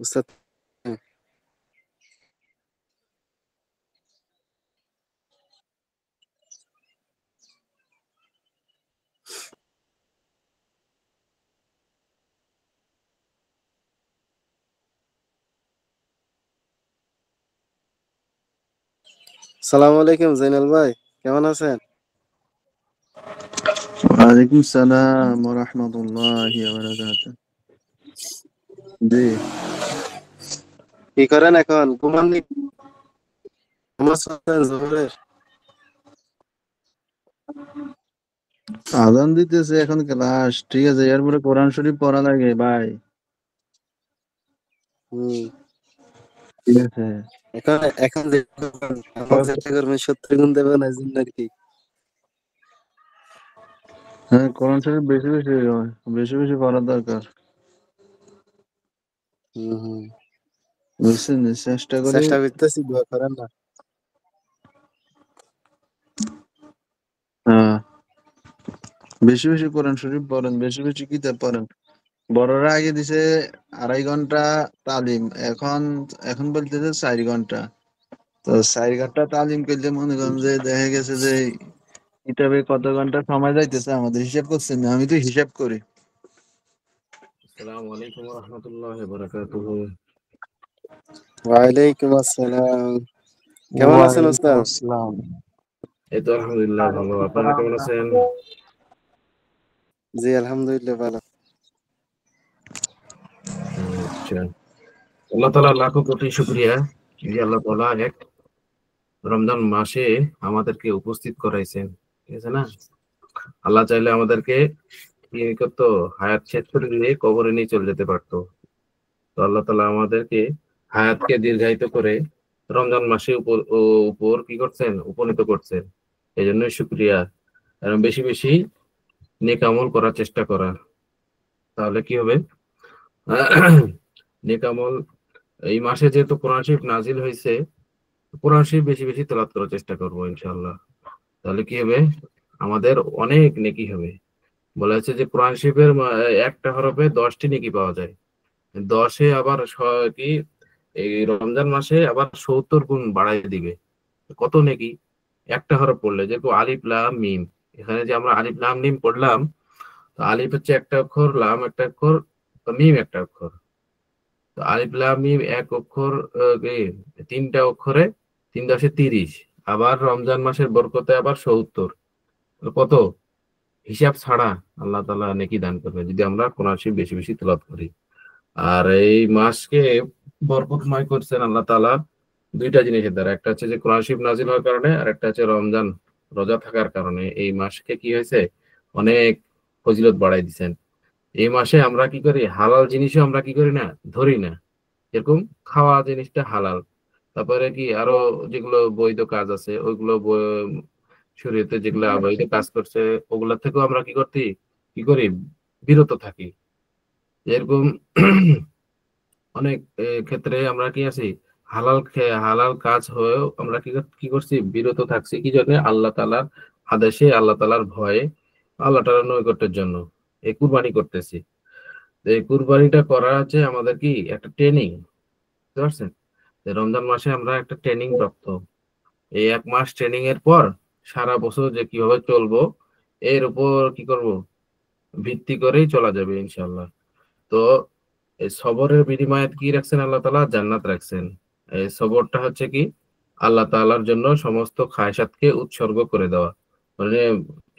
উস্তাদ। হ্যাঁ। সালাম আলাইকুম জাইনাল ভাই, কেমন আছেন? ওয়ালাইকুম সালাম ওয়া রাহমাতুল্লাহি ওয়া বারাকাতুহু। জি, কি করেন এখন? ঘুমাননি? নামাজ পড়ছেন জোহরের? আযান দিতেছে এখন ক্লাস, ঠিক আছে, এরপরে কোরআন শরীফ পড়া লাগে ভাই। হুম। ঠিক আছে। এখন এখন যে নামাজ একটা করবেন 70 গুণ দেবেন এই জন্য আর কি। হ্যাঁ, কোরআন শরীফ বেশি বেশি বেশি বেশি পড়া দরকার। হুম হুম। বুঝছেন? চেষ্টা করি। চেষ্টা করতেছি, দোয়া করেন না। হ্যাঁ, বেশি বেশি কোরআন শরীফ পড়েন, বেশি বেশি কিতাব পড়েন। বড়রা আগে দিছে 2.5 ঘন্টা তালিম, এখন এখন বলতেছে 4 ঘন্টা। তো 4 ঘন্টা তালিম করলে মনে করেন যে দেখা গেছে যে কিতাবে কত ঘন্টা সময় যাইতেছে আমাদের হিসাব করছেন না? আমি তো হিসাব করি। আসসালামু আলাইকুম ওয়া রাহমাতুল্লাহি ওয়া বারাকাতুহু। ওয়ালাইকুম আসসালাম। কেমন আছেন ওয়ালাইকুম উস্তাদ? আসসালাম। এই তো আলহামদুলিল্লাহ ভালো। আপনারা কেমন আছেন? জি আলহামদুলিল্লাহ ভালো। আচ্ছা। আল্লাহ তাআলা লাখো কোটি শুকরিয়া যে আল্লাহ তাআলা এক রমজান মাসে আমাদেরকে উপস্থিত করাইছেন। ঠিক আছে না? আল্লাহ চাইলে আমাদেরকে কি করতো, হায়াত শেষ করে দিয়ে কবরে নিয়ে চলে যেতে পারতো। তো আল্লাহ তাআলা আমাদেরকে হায়াতকে দীর্ঘায়িত করে রমজান মাসে উপর কি করছেন, উপনীত করছেন। এই জন্যই শুকরিয়া। এবং বেশি বেশি নেক আমল করার চেষ্টা করা, তাহলে কি হবে? নেক আমল। এই মাসে যেহেতু কোরআন শরীফ নাজিল হয়েছে, কোরআন শরীফ বেশি বেশি তেলাওয়াত করার চেষ্টা করবো ইনশাআল্লাহ। তাহলে কি হবে? আমাদের অনেক নেকি হবে। বলা হচ্ছে যে কোরআন শরীফের একটা হরফে 10টি নেকি পাওয়া যায়। 10-এ আবার কি এই রমজান মাসে আবার 70 গুণ বাড়াই দিবে। কত নেকি একটা হরফ পড়লে, যেরকম আলিফ লাম মিম। এখানে যে আমরা আলিফ লাম মিম পড়লাম, তো আলিফ হচ্ছে একটা অক্ষর, লাম একটা অক্ষর, মিম একটা অক্ষর। তো আলিফ লাম মিম এক অক্ষর, তিনটা অক্ষরে 3×10 = 30। আবার রমজান মাসের বরকতে আবার 70। কত হিসাব ছাড়া আল্লাহ তাআলা নেকি দান করবে যদি আমরা কোরআন শরীফ বেশি বেশি তেলাওয়াত করি। আর এই মাসকে বরকতময় করছেন আল্লাহ তাআলা দুইটা জিনিসের দ্বারা। একটা হচ্ছে যে কোরআন শরীফ নাজিল হওয়ার কারণে, আর একটা হচ্ছে রমজান রোজা থাকার কারণে। এই মাসকে কি হয়েছে, অনেক ফজিলত বাড়াই দিচ্ছেন। এই মাসে আমরা কি করি, হালাল জিনিসও আমরা কি করি না, ধরি না। এরকম খাওয়া জিনিসটা হালাল। তারপরে কি আরো যেগুলো বৈধ কাজ আছে, ওইগুলো শরীয়তে যেগুলো অবৈধ কাজ করছে, ওগুলা থেকেও আমরা কি করি, বিরত থাকি। এরকম অনেক ক্ষেত্রে আমরা কি আছি, হালাল কাজ হয়েও আমরা কি করছি, বিরত থাকছি। কি জন্য? আল্লাহ তাআলার আদেশে, আল্লাহ তাআলার ভয়ে, আল্লাহ তাআলার নৈকট্যের জন্য এই কুরবানি করতেছি। তো এই কুরবানিটা করা হচ্ছে আমাদের কি একটা ট্রেনিং, বুঝতে পারছেন? যে রমজান মাসে আমরা একটা ট্রেনিং প্রাপ্ত। এই 1 মাস ট্রেনিং এর পর সারা বছর যে কিভাবে চলবো, এর উপর কি করব, ভিত্তি করেই চলা যাবে ইনশাআল্লাহ। তো এই সবরের বিনিময়ে কি রাখছেন আল্লাহ তাআলা? জান্নাত রাখছেন। এই সবরটা হচ্ছে কি, আল্লাহ তাআলার জন্য সমস্ত খায়সাতকে উৎসর্গ করে দেওয়া, মানে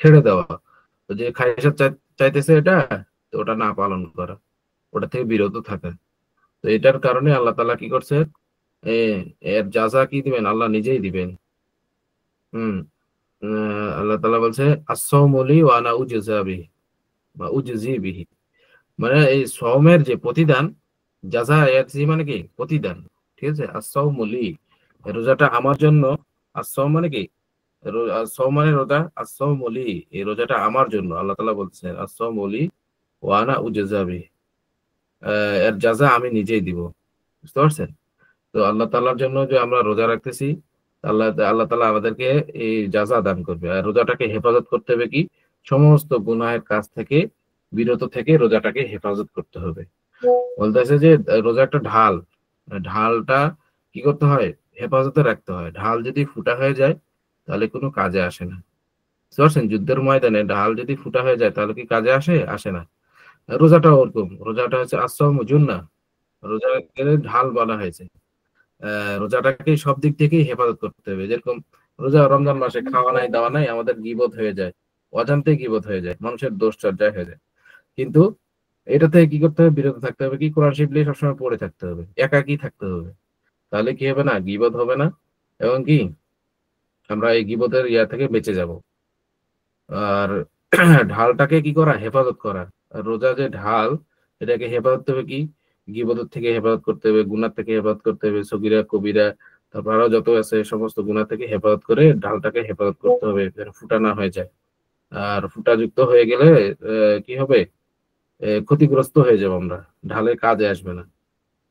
ছেড়ে দেওয়া। তো যে খায়সাত চাইতেছে এটা, তো ওটা না পালন করা, ওটা থেকে বিরত থাকা। তো এটার কারণে আল্লাহ তাআলা কি করছে, এ এর যাজা কি দিবেন? আল্লাহ নিজেই দিবেন। হুম। আল্লাহ তাআলা বলছে আস-সাওমু লি ওয়া আনা উজযা বিহি বা উজজি বিহি। মানে এই সওমের যে প্রতিদান, জাযা ইয়াজজি মানে কি প্রতিদান। ঠিক আছে? আস-সাওমু লি, রোজাটা আমার জন্য। আস-সাওম মানে কি, আস-সাওম মানে রোজা, আস-সাওমু লি, এই রোজাটা আমার জন্য। আল্লাহ তাআলা বলছেন আস-সাওমু লি ওয়া আনা উজযা বিহি, এর জাযা আমি নিজেই দিব। বুঝতে পারছেন? তো আল্লাহ তাআলার জন্য যে আমরা রোজা রাখতেছি, আল্লাহ তাআলা আমাদেরকে এই জাযা দান করবে। আর রোজাটাকে হেফাজত করতে হবে কি, সমস্ত গুনাহের কাজ থেকে বিরত থেকে রোজাটাকে হেফাজত করতে হবে। বলতেছে যে রোজা একটা ঢাল, ঢালটা কি করতে হয়, হেফাজতে রাখতে হয়। ঢাল যদি ফুটা হয়ে যায় তাহলে কোনো কাজে আসে না। বুঝতে পারছেন? যুদ্ধের ময়দানে ঢাল যদি ফুটা হয়ে যায় তাহলে কি কাজে আসে? আসে না। রোজাটা ওরকম, রোজাটা হচ্ছে আসসাওমু জুন্নাহ, রোজাকে ঢাল বলা হয়েছে। রোজাটাকে সব দিক থেকেই হেফাজত করতে হবে। যেরকম রোজা রমজান মাসে খাওয়া নাই দাওয়া নাই আমাদের গীবত হয়ে যায়, অজান্তেই গীবত হয়ে যায়, মানুষের দোষ চর্চায় হয়ে যায়। কিন্তু এটা থেকে কি করতে হবে, বিরত থাকতে হবে। কি, কোরআন শরীফ নিয়ে সবসময় পড়ে থাকতে হবে, একাকী থাকতে হবে। তাহলে কি হবে না, গীবত হবে না, এবং কি আমরা এই গীবতের ইয়া থেকে বেঁচে যাব। আর ঢালটাকে কি করা, হেফাজত করা। আর রোজা যে ঢাল, এটাকে হেফাজত করতে হবে কি, গীবতের থেকে হেফাজত করতে হবে, গুনাহ থেকে হেফাজত করতে হবে, সগীরা কবিরা, তারপর আরো যত আছে সমস্ত গুনাহ থেকে হেফাজত করে ঢালটাকে হেফাজত করতে হবে, যেন ফুটা না হয়ে যায়। আর ফুটাযুক্ত হয়ে গেলে কি হবে, ক্ষতিগ্রস্ত হয়ে যাবো আমরা, ঢালের কাজে আসবে না।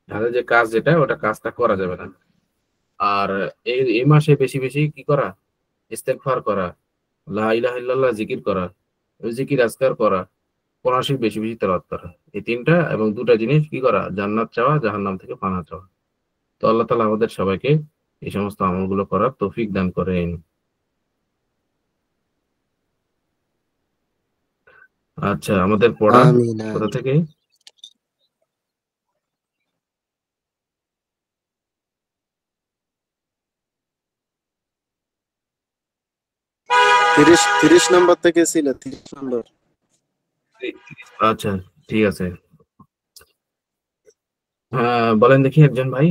ঢালের যে কাজ, যেটা ওটা কাজটা করা যাবে না। আর এই মাসে বেশি বেশি কি করা, ইস্তেগফার করা, লা ইলাহা ইল্লাল্লাহ জিকির করা, ওই জিকির আজকার করা, কোরআন শরীফ বেশি বেশি তেলাওয়াত করা। এই তিনটা এবং দুটা জিনিস কি করা, জান্নাত চাওয়া, জাহান্নাম থেকে পানা চাওয়া। তো আল্লাহ তাআলা আমাদের সবাইকে এই সমস্ত আমলগুলো করার তৌফিক দান করেন। আচ্ছা, আমাদের পড়া আমিন কোথা আমিন। থেকে? 30 নম্বর থেকে ছিল, 30 নম্বর। আচ্ছা, ঠিক আছে। হ্যাঁ, বলেন দেখি একজন ভাই,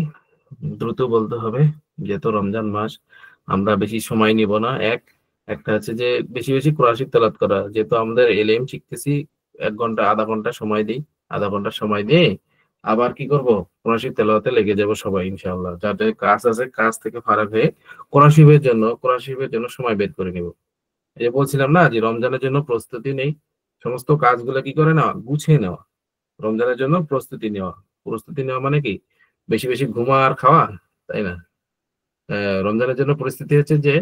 দ্রুত বলতে হবে, যেহেতু রমজান মাস। আমরা বেশি সময় নিব না। একটা হচ্ছে যে বেশি বেশি কোরআন শরীফ তেলাওয়াত করা, যেহেতু আমাদের এলএম শিখতেছি। 1 ঘন্টা আধা ঘন্টা সময় দিই, আধা ঘন্টা সময় দিয়ে আবার কি করব, কোরআন শরীফ তেলাওয়াতে লেগে যাব সবাই ইনশাআল্লাহ। যাদের কাজ আছে কাজ থেকে ফারাক হয়ে কোরআন শরীফের জন্য সময় বের করে নিব। এই যে বলছিলাম না যে রমজানের জন্য প্রস্তুতি নেই, সমস্ত কাজগুলো কি করে নেওয়া, গুছিয়ে নেওয়া। রমজানের জন্য প্রস্তুতি নেওয়া, প্রস্তুতি নেওয়া মানে কি, বেশি বেশি ঘুমা আর খাওয়া, তাই না? রমজানের জন্য পরিস্থিতি হচ্ছে যে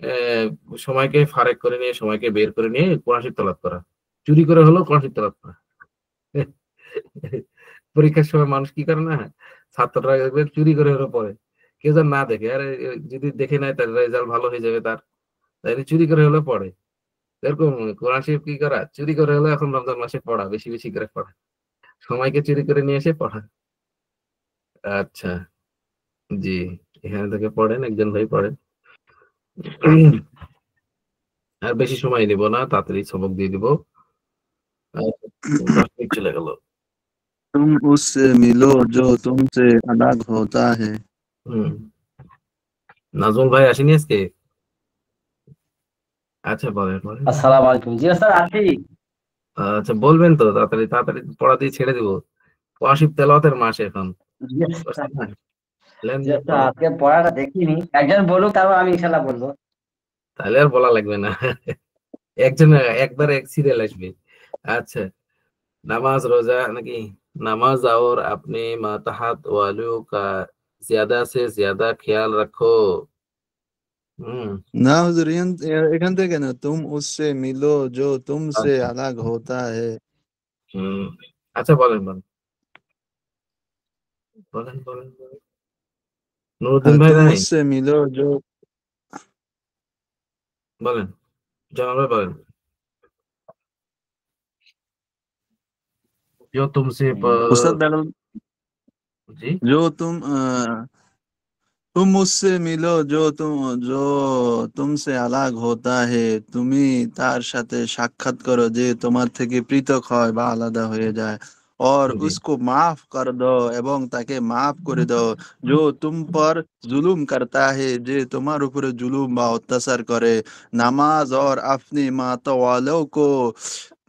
আহ, সময়কে ফারেক করে নিয়ে, সময়কে বের করে নিয়ে কোরআন শরীফ তেলাওয়াত করা, চুরি করে হলেও কোরআন শরীফ তেলাওয়াত করা। পরীক্ষার সময় মানুষ কি করে না, ছাত্ররা দেখবেন চুরি করে হলেও পড়ে, কেউ যেন না দেখে। আরে যদি দেখে নেয় তার রেজাল্ট ভালো হয়ে যাবে তার, তাই চুরি করে হলেও পড়ে। এরকম কোরআন শরীফ কি করা, চুরি করে হলেও এখন রমজান মাসে পড়া, বেশি বেশি করে পড়া, সময়কে চুরি করে নিয়ে এসে পড়া। আচ্ছা, জি, এখানে থেকে পড়েন, একজন ভাই পড়েন। আর বেশি সময় নিব না, তাড়াতাড়ি সবক দিয়ে দিব। আর 10 মিনিট চলে গেল। तुम उससे मिलो जो तुमसे अलग होता है। হুম, নাজমুল ভাই আসেনি আজকে? আচ্ছা, বলেন বলেন। আসসালামু আলাইকুম। জি স্যার, আছি। আচ্ছা, বলবেন তো, তাড়াতাড়ি তাড়াতাড়ি পড়া দিয়ে ছেড়ে দিব। ওয়াশিব তেলাওয়াতের মাস এখন, জি স্যার। বুঝতে পারছেন না? লেন জি স্যার, পড়েন। আজকে পড়াটা দেখিনি, একজন বলুক, তারপর আমি ইনশাল্লাহ বলবো। তাহলে আর বলা লাগবে না, একজন একবার এক সিরিয়াল আসবে। আচ্ছা, नमाज रोजा नाकि नमाज और अपने मातहत वालों का ज्यादा से ज्यादा ख्याल रखो। हम्म। ना हुजूर, এখান থেকে না, तुम उससे मिलो जो तुमसे अच्छा। अलग होता है। अच्छा, बोलें बोलें बोलें बोलें बोलें। নুরুদ্দিন हाँ, ভাই तुम নাই? उससे मिलो जो বলেন, জানাল ভাই বলেন। जो तुमसे उस्ताद बैगल, जी। जो तुम मुझसे मिलो जो तुमसे अलग होता है, তুমি তার সাথে সাক্ষাৎ করো যে তোমার থেকে পৃথক হয় বা আলাদা হয়ে যায়। और जी। उसको माफ कर दो, এবং তাকে মাফ করে দাও। जो तुम पर जुलुम करता है, যে তোমার উপরে জুলুম বা অত্যাচার করে। নামাজ और अपने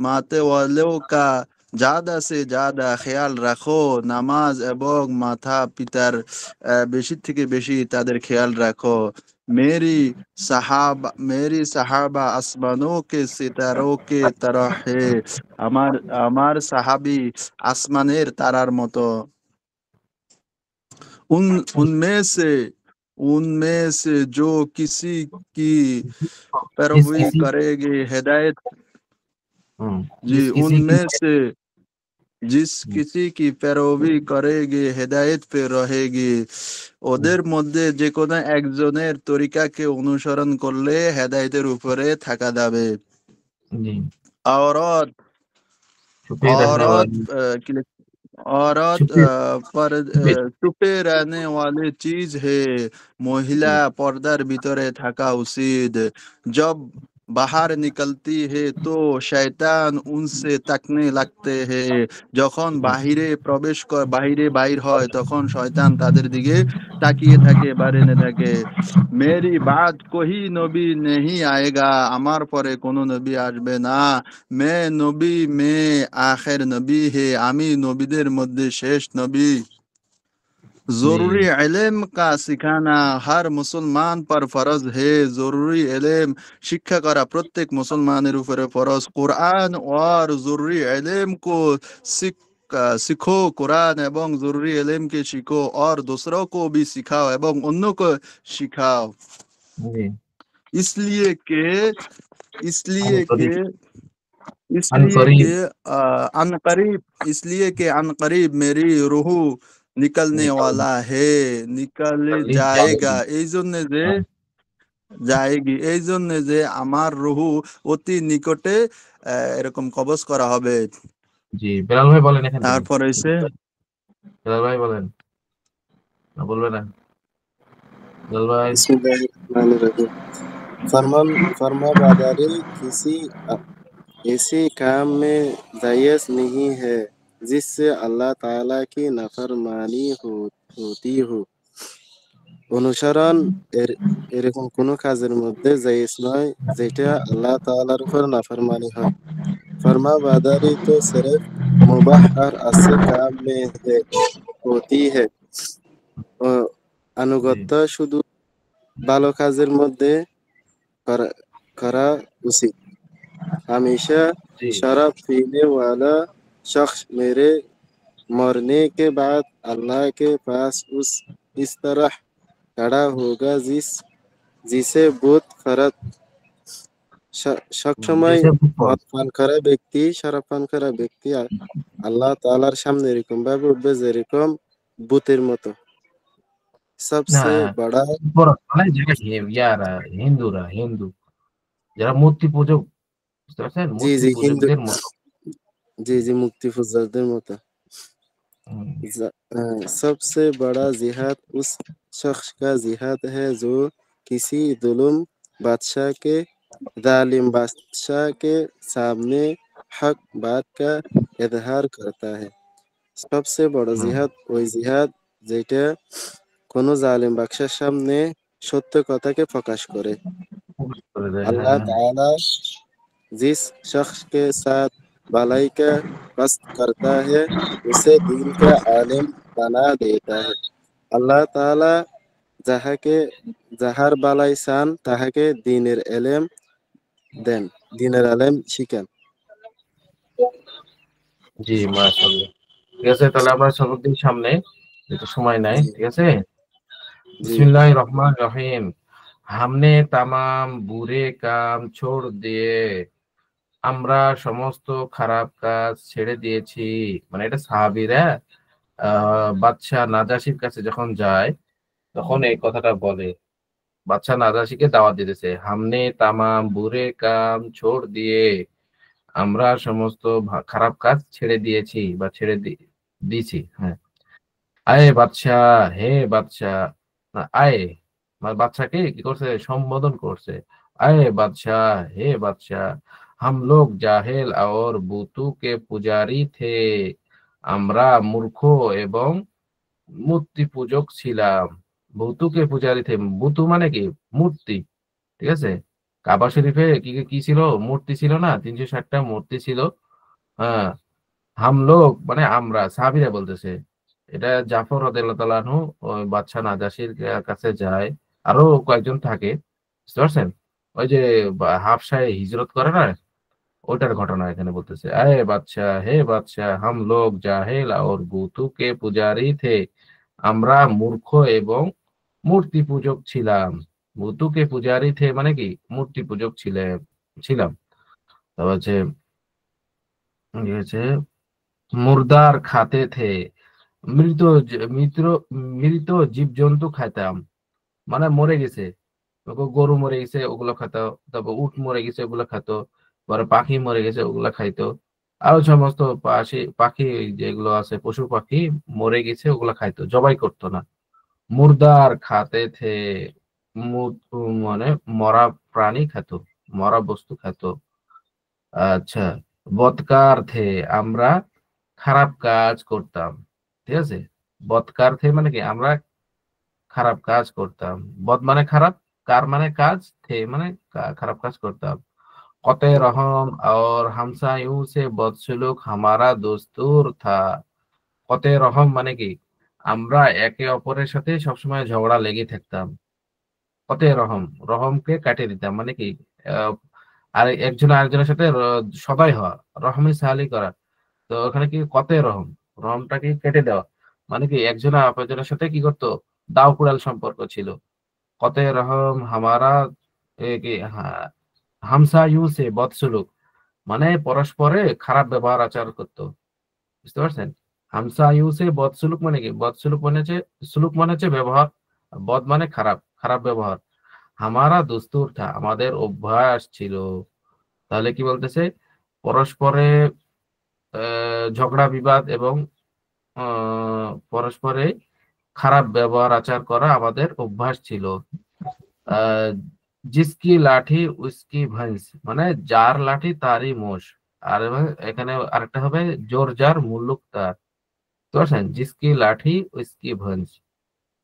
माते वालों का ज्यादा से ज्यादा খেয়াল রাখো। নামাজ এবং মাতা পিতার বেশি থেকে বেশি তাদের খেয়াল রাখো। मेरी साहबा आसमानों के सितारों के तरह है। আমার আমার সাহাবী আসমানের তারার মতো। उन उनमें से उनमें से जो किसी की जिस पैरवी किसी करेगी हिदायत। जी, जिस किसी की उनमें से जिस किसी की पैरवी करेगी হেদায়েত पे रहेगी ওদের মধ্যে যে কোনো একজনের তরিকাকে অনুসরণ করলে হেদায়েতের উপরে থাকা যাবে जी औरत छुपे रहने औरत वाली কি औरत छुपे पर छुपे চুপে रहने वाली चीज है মহিলা পর্দার ভিতরে থাকা উচিত जब बाहर निकलती है तो शैतान उनसे ताकने लगते हैं যখন বাহিরে বাহিরে বাইর হয় তখন শয়তান তাদের দিকে তাকিয়ে থাকে বাড়েনে থাকে मेरी बात कोई नबी नहीं आएगा আমার পরে কোনো নবী আসবে না मैं नबी में आखिर नबी है আমি নবীদের মধ্যে শেষ নবী जी जरूरी इल्म का सिखाना हर मुसलमान पर फर्ज है जरूरी इल्म शिक्षा करा प्रत्येक मुसलमाনের উপরে फर्ज कुरान और जरूरी इल्म को सीखो कुरान एवं जरूरी इल्म के सीखो और दूसरों को भी सिखाओ एवं अन्यों को सिखाओ जी इसलिए कि इसलिए कि अनकरीब इसलिए कि अनकरीब अनकरीब इसलिए कि अनकरीब मेरी रूह निकलने निकल वाला है निकले निकलनी जाएगा जाएगी এই জন্যে যে हाँ, যায়গি এই জন্যে যে আমার রুহু অতি নিকটে এরকম কবজ করা হবে জি বেলাল ভাই বলেন এখান থেকে তারপর এসে বেলাল ভাই বলেন না বলবে না বেলাল ভাই बिस्मिल्लाहिर्रहमानिर्रहीम फर्मा बरदारी किसी ऐसे काम में जायज़ नहीं है जिससे अल्लाह ताला की नाफरमानी होती हो অনুসরণ এরকম কোনো কাজের মধ্যে জায়েজ নয় যেটা আল্লাহ তাআলার উপর নাফরমানি হয় फरमा बरदारी तो सिर्फ मुबाह और अच्छे काम में होती है জি আনুগত্য শুধু ভালো কাজের মধ্যে করা করা उचित हमेशा জি शराब पीने वाला शख्स मेरे मरने के बाद अल्लाह के पास इस तरह खड़ा होगा जिसे बहुत फरत সবসময় জিসে ফুটবল শরাব পান করা ব্যক্তি আল্লাহ তাআলার সামনে এরকম ভাবে উঠবে যেরকম ভূতের মতো না সবচেয়ে বড় ফুটবল মানে যারা ইয়ারা হিন্দুরা হিন্দু যারা মূর্তি পূজক বুঝতে পারছেন জি মূর্তি জি হিন্দু পূজকদের মতো জি জি মুক্তি পূজারদের মতো হুম, सबसे बड़ा जिहाद उस शख्स का जिहाद है जो किसी जुल्म बादशाह के जालिम बादशाह के सामने हक बात का इजहार करता है सबसे बड़ा হুম, जिहाद वही जिहाद যেটা কোনো জালিম বাদশার সামনে সত্য কথাকে প্রকাশ করে প্রকাশ করে দেয় अल्लाह হ্যাঁ ताला जिस शख्स के साथ भलाई का कष्ट करता है उसे दीन का आलिम बना देता है আল্লাহ তাআলা যাহাকে যাহার বালাই চান তাহাকে দ্বীনের এলেম দেন দ্বীনের এলেম শিখান জি মাশাআল্লাহ ঠিক আছে তাহলে আমরা সবক দিন সামনে একটু সময় নাই জি ঠিক আছে জি बिस्मिल्लाहिर रहमानिर रहीम हमने तमाम बुरे काम छोड़ दिए আমরা সমস্ত খারাপ কাজ ছেড়ে দিয়েছি মানে এটা সাহাবীরা বাদশা নাজাশির কাছে যখন যায় তখন এই কথাটা বলে বাদশা নাজাশিকে দাওয়াত দিতেছে हमने तमाम बुरे काम छोड़ दिए আমরা সমস্ত খারাপ কাজ ছেড়ে দিয়েছি বা দিয়েছি হ্যাঁ আয়ে বাদশাহ হে বাদশাহ না আয়ে মানে বাদশাকে কি করছে সম্বোধন করছে আয়ে বাদশাহ হে বাদশাহ हम लोग जाहिल और बुतू के पुजारी थे আমরা মূর্খ এবং মূর্তি পূজক ছিলাম বুতুকে পূজারি থে বুতু মানে কি মূর্তি ঠিক আছে কাবা শরীফে কি কি ছিল মূর্তি ছিল না 360টা মূর্তি ছিল হ্যাঁ হাম লোক মানে আমরা সাহাবীরা বলতেছে এটা জাফর রাদিয়াল্লাহু তাআলা আনহু ওই বাদশা নাজাশির কাছে যায় আরো কয়েকজন থাকে বুঝতে পারছেন ওই যে হাবশায় হিজরত করে না ওটার ঘটনা এখানে বলতেছে আয়ে বাদশা হে বাদশা হাম লোক জাহেল আর বুতু কে পূজারি থে আমরা মূর্খ এবং মূর্তি পূজক ছিলাম বুতুকে পূজারি থে মানে কি মূর্তি পূজক ছিলাম তারপর হচ্ছে কি হয়েছে মুর্দার খাতে থে, মৃত মৃত মৃত জীবজন্তু খাইতাম, মানে মরে গেছে, গরু মরে গেছে ওগুলো খাতো, তারপর উট মরে গেছে ওগুলো খাতো, পরে পাখি মরে গেছে ওগুলা খাইতো, আরো সমস্ত পাখি যেগুলো আছে পশু পাখি মরে গেছে ওগুলা খাইতো, জবাই করতো না। মুর্দার খাতে থে, মানে মরা প্রাণী খেতো, মরা বস্তু খেতো। আচ্ছা, বৎকার থে, আমরা খারাপ কাজ করতাম। ঠিক আছে, বৎকার থে মানে কি আমরা খারাপ কাজ করতাম। বদ মানে খারাপ, কার মানে কাজ, থে মানে খারাপ কাজ করতাম। কতে রহম और हमसायों से बदसलूक हमारा দস্তুর থা। কতে রহম মানে কি আমরা একে অপরের সাথে সবসময় ঝগড়া লেগে থাকতাম। কতে রহম, রহমকে কাটিয়ে দিতাম মানে কি আহ, আর একজন আরেকজনের সাথে সদয় হওয়া, রহমে সাহালি করা। তো ওখানে কি কতে রহম, রহমটাকে কেটে দেওয়া, মানে কি একজন অপরজনের সাথে কি করতো, দাও কুড়াল সম্পর্ক ছিল। কতে রহম হামারা কি হামসা ইউ সে বদসুলুক, মানে পরস্পরে খারাপ ব্যবহার আচার করতো। বুঝতে পারছেন? হামসা ইউ সে বদসুলুক মানে কি, বদসুলুক মানে হচ্ছে, সুলুক মানে হচ্ছে ব্যবহার, বদ মানে খারাপ, খারাপ ব্যবহার। হামারা দুস্তুর থা, আমাদের অভ্যাস ছিল। তাহলে কি বলতেছে, পরস্পরে ঝগড়া বিবাদ এবং পরস্পরে খারাপ ব্যবহার আচার করা আমাদের অভ্যাস ছিল। আহ, জিসকি লাঠি উসকি ভैंस, মানে যার লাঠি তারই মোষ। আর এখানে আরেকটা হবে জোর যার মুল্লুক তার। বুঝতে পারছেন? জিসকি লাঠি উসকি ভैंस,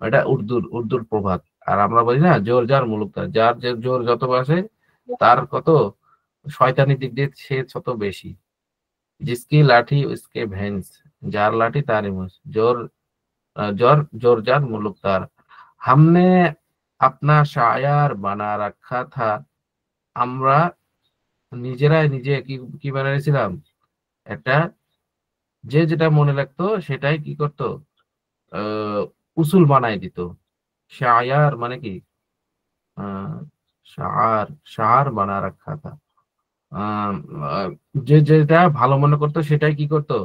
এটা উর্দুর প্রবাদ। আর আমরা বলি না জোর যার মুলুক তার, যার যে জোর যত বাসে তার কত শয়তানি দিক দিয়ে সে তত বেশি। জিসকি লাঠি উসকে ভैंस, যার লাঠি তারই মোষ, জোর জোর যার মুলুক তার। हमने अपना शायर बना रखा था, আমরা নিজেরাই নিজে কি কি বানিয়েছিলাম, একটা যে যেটা মনে রাখতো সেটাই কি করতো, আহ উসুল বানাই দিত। শায়ার মানে কি আহ শার, শার বানা রাখা থা। আহ, আহ, যে যেটা ভালো মনে করতো সেটাই কি করতো,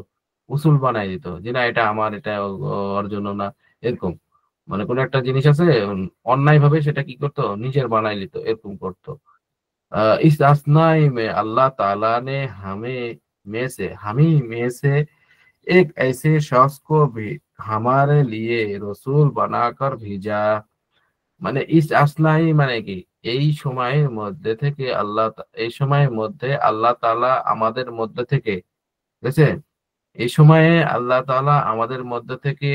উসুল বানাই দিত, যে না এটা আমার, এটা ওর জন্য না, এরকম। মানে কোন একটা জিনিস আছে অন্যায় ভাবে সেটা কি করতো, নিজের বানাই নিত, এরকম করতো। इस असनाई में अल्लाह ताला ने हमें में से एक ऐसे शख्स को भी हमारे लिए रसूल बनाकर भेजा। মানে ইস আসনাই মানে কি এই সময়ের মধ্যে থেকে এই সময়ের মধ্যে আল্লাহ তাআলা আমাদের মধ্যে থেকে, ঠিক আছে, এই সময়ে আল্লাহ তাআলা আমাদের মধ্যে থেকে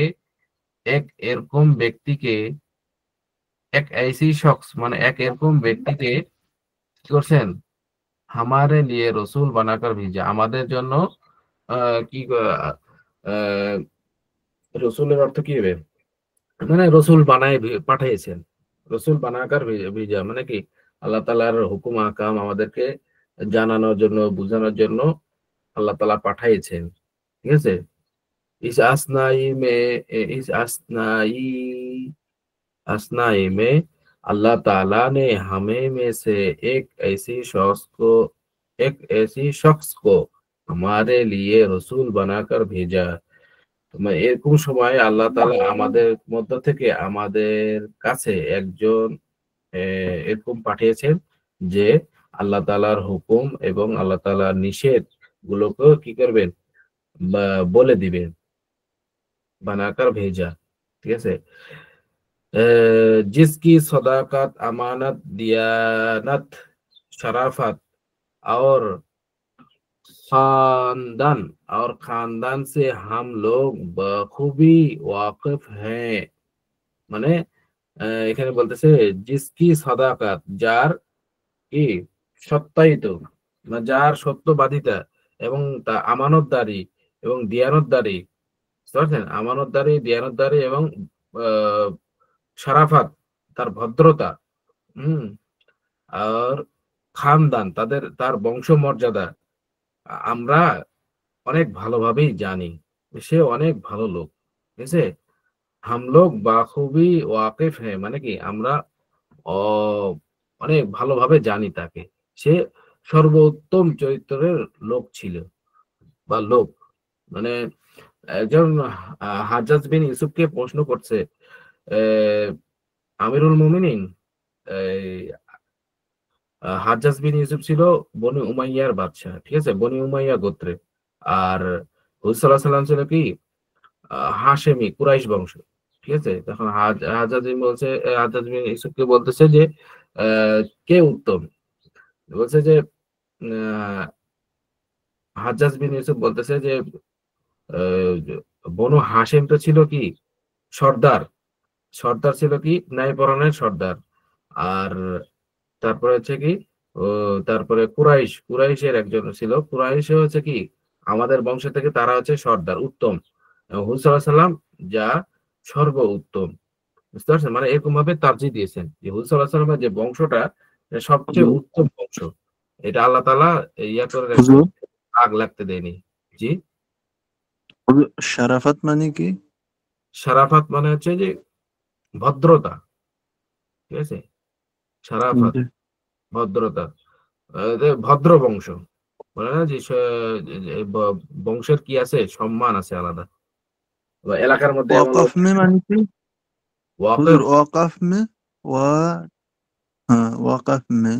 এক এরকম ব্যক্তিকে, এক ऐसी শখস মানে এক এরকম ব্যক্তিকে কি করছেন, হামারে লিয়ে রসুল বানাকর ভিজা, আমাদের জন্য কি আহ রসুলের অর্থ কি হবে, মানে রসুল বানায় পাঠিয়েছেন। রসুল বানাকার ভিজা মানে কি আল্লাহ তাআলার হুকুম আহকাম আমাদেরকে জানানোর জন্য, বুঝানোর জন্য আল্লাহ তাআলা পাঠাইছেন। ঠিক আছে, ইস আসনাই মে, ইস আসনাই আসनाई में अल्लाह ताला ने हमें में से एक ऐसी शख्स को हमारे लिए रसूल बनाकर भेजा। মানে এরকম সময় আল্লাহ তাআলা আমাদের মধ্য থেকে আমাদের কাছে একজন এরকম পাঠিয়েছেন, যে আল্লাহ তাআলার হুকুম এবং আল্লাহ তাআলার নিষেধ গুলোকে কি করবেন, বা বলে দিবেন। বানাকার ভেজা, ঠিক আছে। जिसकी सदाकत अमानत दियानत शराफत और खानदान खानदान से हम लोग बखूबी वाकिफ हैं। মানে এখানে বলতেছে জিসকি সাদাকাত, যার কি সত্যায়িত, না যার সত্যবাদিতা এবং তা আমানতদারি এবং দিয়ানতদারি, বুঝতে পারছেন? আমানতদারি, দিয়ানতদারি এবং আহ শারাফাত, তার ভদ্রতা, হুম, আর খানদান, তার বংশমর্যাদা আমরা অনেক ভালোভাবেই জানি, সে অনেক ভালো লোক। ঠিক আছে, হাম লোগ বাখুবি ওয়াকিফ হ্যাঁ মানে কি আমরা অনেক ভালোভাবে জানি তাকে, সে সর্বোত্তম চরিত্রের লোক ছিল বা লোক। মানে একজন হাজ্জাজ বিন ইউসুফকে প্রশ্ন করছে আমিরুল মুমিনিন, হাজ্জাজ বিন ইউসুফ ছিল বনি উমাইয়ার বাদশা, ঠিক আছে, বনি উমাইয়া গোত্রে। আর হুজুর সাল্লাল্লাহু আলাইহি সাল্লাম ছিল কি হাশেমি কুরাইশ বংশ, ঠিক আছে। তখন হাজ্জাজ বিন বলছে, হাজ্জাজ বিন ইউসুফকে বলতেছে যে কে উত্তম, বলছে যে হাজ্জাজ বিন ইউসুফ বলতেছে যে বনু হাশেম তো ছিল কি সর্দার, সর্দার ছিল কি ন্যায়পরায়ণের সর্দার। আর তারপরে হচ্ছে কি তারপরে কুরাইশের একজন ছিল, কুরাইশে হচ্ছে কি আমাদের বংশ থেকে তারা হচ্ছে সর্দার উত্তম, হুজুর সাল্লাল্লাহু আলাইহি সাল্লাম যা সর্ব উত্তম। বুঝতে পারছেন, মানে এরকম ভাবে তারজিহ দিয়েছেন যে হুজুর সাল্লাল্লাহু আলাইহি সাল্লামের যে বংশটা সবচেয়ে উত্তম বংশ, এটা আল্লাহ তাআলা ইয়া করে রাখছেন, হুজুর আগ লাগতে দেয়নি। জি, হুজুর, শারাফাত মানে কি? শারাফাত মানে হচ্ছে যে ভদ্রতা, ঠিক আছে, শারাফাত জি। ভদ্রতা, ভদ্র বংশ বলে না যে বংশের কি আছে, সম্মান আছে আলাদা। বা এলাকার মধ্যে এমন ওয়াকাফ মে মানে কি হুজুর? ওয়াকিফ, ওয়াকাফ মে ওয়া হ্যাঁ ওয়াকাফ মে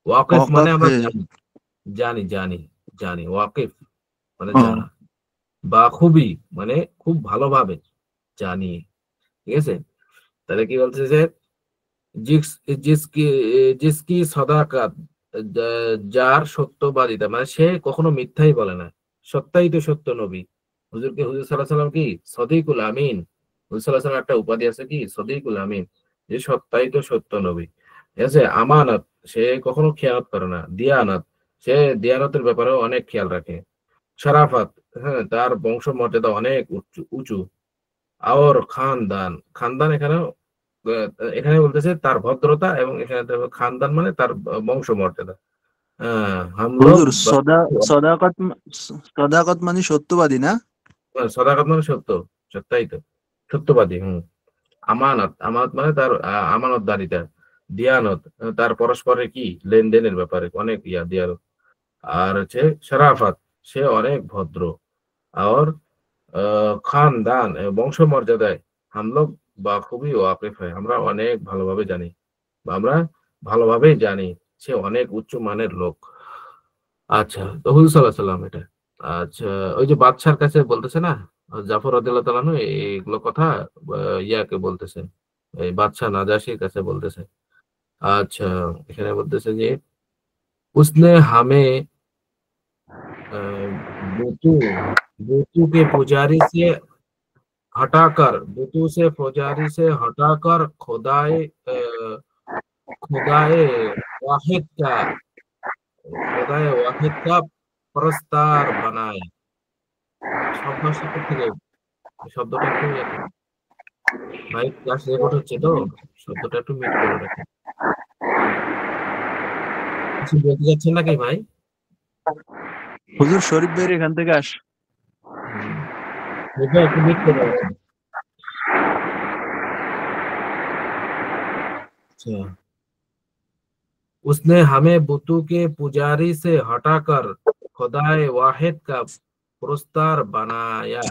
ওয়াকিফ মানে ওয়াকাফ আমরা হে জানি, জানি জানি জানি, ওয়াকিফ মানে हाँ জানা, বা খুবই মানে খুব ভালোভাবে জানি, ঠিক আছে। তাহলে কি বলছে যে জিস জিসকি জিসকি সদাকাত, যার সত্যবাদিতা, মানে সে কখনো মিথ্যাই বলে না, সত্যাই তো সত্য নবী। হুজুরকে হুজুর সাল্লাল্লাহু আলাইহি সাল্লাম কি সদিকুল আমিন, হুজুর সাল্লাল্লাহু আলাইহি সাল্লাম একটা উপাধি আছে কি সদিকুল আমিন, যে সত্যাই তো সত্য নবী, ঠিক আছে। আমানত, সে কখনো খেয়ানত করে না। দিয়ানত, সে দিয়ানতের ব্যাপারেও অনেক খেয়াল রাখে। শারাফাত, হ্যাঁ, তার বংশ মর্যাদা অনেক উঁচু উঁচু। আর খানদান, খানদান এখানে এখানে বলতেছে তার ভদ্রতা, এবং এখানে খানদান মানে তার বংশ মর্যাদা। হামলোক হুজুর সদাকত সদাকত মানে সত্যবাদী না? সদাকত মানে সত্য, সত্যাই তো সত্যবাদী। আমানত, আমানত মানে তার আমানতদারিতা। দিয়ানত, তার পরস্পরের কি লেনদেনের ব্যাপারে অনেক দিয়ানত। আর হচ্ছে শরাফাত, সে অনেক ভদ্র। আর খানদান, বংশ মর্যাদায় হামলোক বা খুবই ওয়াকিফ হয়, আমরা অনেক ভালোভাবে জানি, বা আমরা ভালোভাবেই জানি সে অনেক উচ্চ মানের লোক। আচ্ছা, তো হুজুর সাল্লাল্লাহু আলাইহি সাল্লাম এটা। আচ্ছা, ওই যে বাদশার কাছে বলতেছে না, জাফর রাদিয়াল্লাহু তাআলা আনহু এইগুলো কথা ইয়াকে বলতেছে, এই বাদশা নাজাশির কাছে বলতেছে। আচ্ছা, এখানে বলতেছে যে উসনে হামে बुतू बुतू के पुजारी से हटाकर, बुतू से पुजारी से हटाकर खुदाए वाहिद का खुदाए वाहिद का परस्तार बनाए। শব্দ শিক্ষক থেকে শব্দটা একটু ভাই, ক্লাস রেকর্ড হচ্ছে তো, শব্দটা একটু মিট করে রাখেন। কিছু বলতে যাচ্ছেন নাকি ভাই? হুজুর শরীফ ভাইয়ের এখান থেকে আস। একটু মিট করে রাখেন। আচ্ছা, उसने हमें बुतों के पुजारी से हटाकर खुदाए वाहिद का प्रस्तार बनाया,